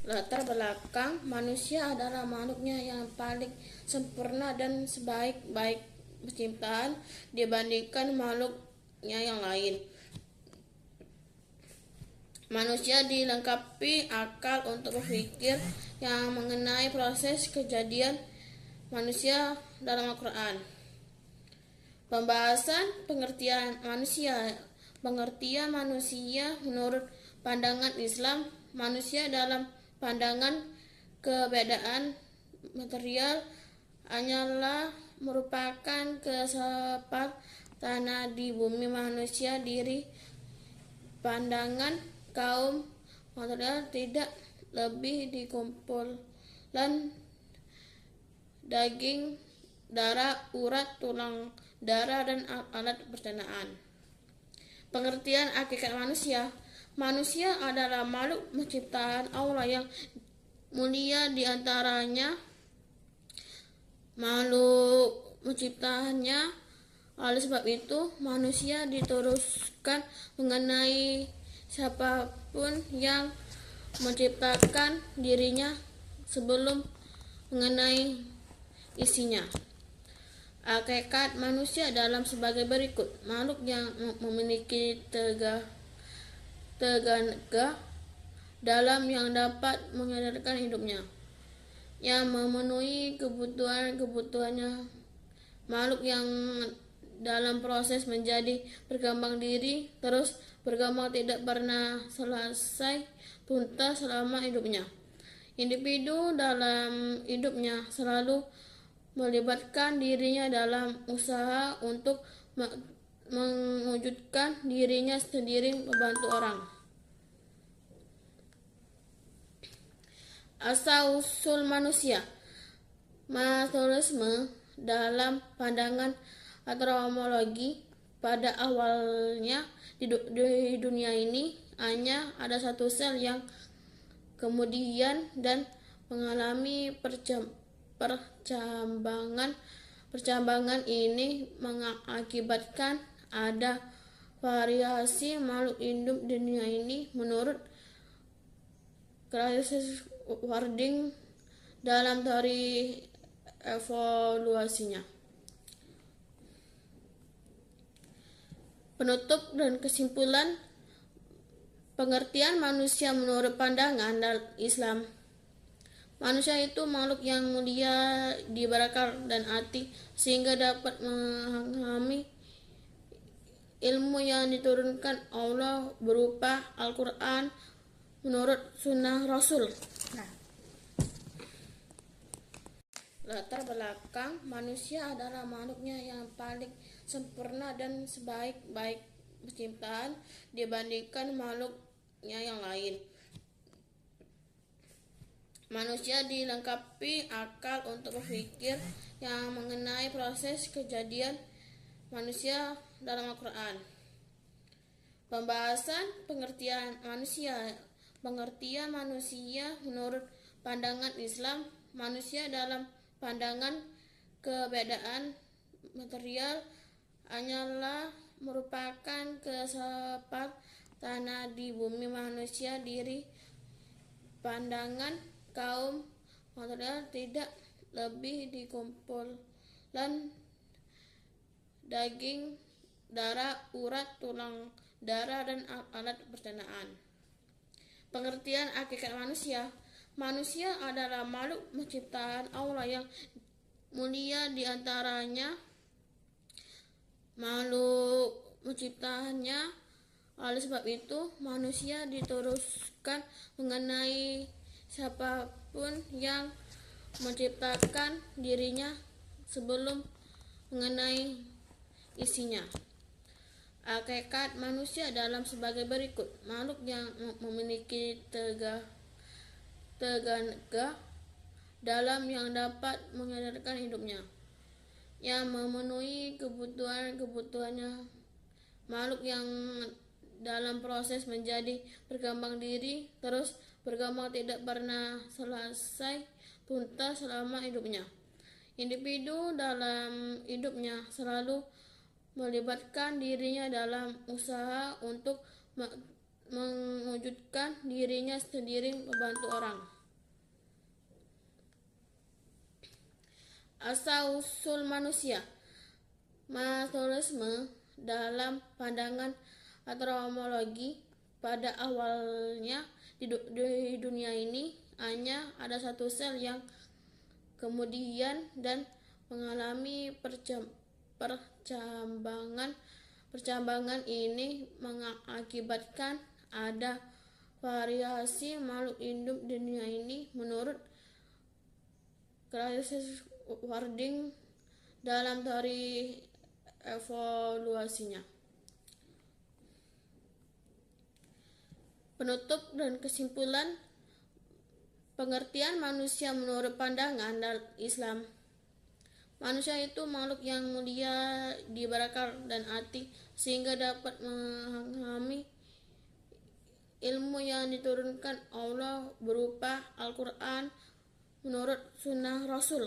Latar belakang manusia adalah makhluknya yang paling sempurna dan sebaik-baik penciptaan dibandingkan makhluknya yang lain. Manusia dilengkapi akal untuk berpikir yang mengenai proses kejadian manusia dalam Al-Quran. Pembahasan pengertian manusia. Pengertian manusia menurut pandangan Islam, manusia dalam pandangan keberadaan material hanyalah merupakan kesepak tanah di bumi manusia. Diri pandangan kaum material tidak lebih dikumpulan daging, darah, urat, tulang, darah, dan alat pencernaan. Pengertian hakikat manusia. Manusia adalah makhluk penciptaan Allah yang mulia. Di antaranya makhluk penciptaannya. Oleh sebab itu, manusia diteruskan mengenai siapapun yang menciptakan dirinya sebelum mengenai isinya. Hakikat manusia dalam sebagai berikut. Makhluk yang memiliki tenaga dalam yang dapat menyadarkan hidupnya, yang memenuhi kebutuhannya. Makhluk yang dalam proses menjadi berkembang diri, terus berkembang, tidak pernah selesai tuntas selama hidupnya. Individu dalam hidupnya selalu melibatkan dirinya dalam usaha untuk mewujudkan dirinya sendiri, membantu orang. Asal-usul manusia. Materialisme dalam pandangan antropologi, pada awalnya di dunia ini hanya ada satu sel yang kemudian dan mengalami percambangan ini mengakibatkan ada variasi makhluk hidup di dunia ini. Menurut Chris Warding dalam teori evolusinya. Penutup dan kesimpulan pengertian manusia menurut pandangan Islam. Manusia itu makhluk yang mulia di berakal dan hati, sehingga dapat memahami ilmu yang diturunkan Allah berupa Al-Quran menurut sunnah Rasul. Latar belakang manusia adalah makhluknya yang paling sempurna dan sebaik-baik penciptaan dibandingkan makhluknya yang lain. Manusia dilengkapi akal untuk berpikir yang mengenai proses kejadian manusia dalam Al-Quran. Pembahasan pengertian manusia. Pengertian manusia menurut pandangan Islam, manusia dalam pandangan keberadaan material hanyalah merupakan kesepak tanah di bumi manusia. Diri pandangan kaum material tidak lebih dikumpulan daging, darah, urat, tulang, darah, dan alat pencernaan. Pengertian hakikat manusia. Manusia adalah makhluk penciptaan Allah yang mulia. Di antaranya makhluk penciptaannya. Oleh sebab itu, manusia diteruskan mengenai siapapun yang menciptakan dirinya sebelum mengenai isinya. Hakikat manusia dalam sebagai berikut. Makhluk yang memiliki tenaga dalam yang dapat menyadarkan hidupnya, yang memenuhi kebutuhannya. Makhluk yang dalam proses menjadi berkembang diri, terus berkembang, tidak pernah selesai tuntas selama hidupnya. Individu dalam hidupnya selalu melibatkan dirinya dalam usaha untuk mewujudkan dirinya sendiri membantu orang. Asal-usul manusia. Materialisme dalam pandangan antropologi pada awalnya di dunia ini hanya ada satu sel yang kemudian dan mengalami percambangan ini mengakibatkan ada variasi makhluk hidup di dunia ini menurut Charles Warding dalam teori evolusinya. Penutup dan kesimpulan pengertian manusia menurut pandangan Islam. Manusia itu makhluk yang mulia di berakal dan hati sehingga dapat memahami ilmu yang diturunkan Allah berupa Al-Quran menurut sunnah Rasul.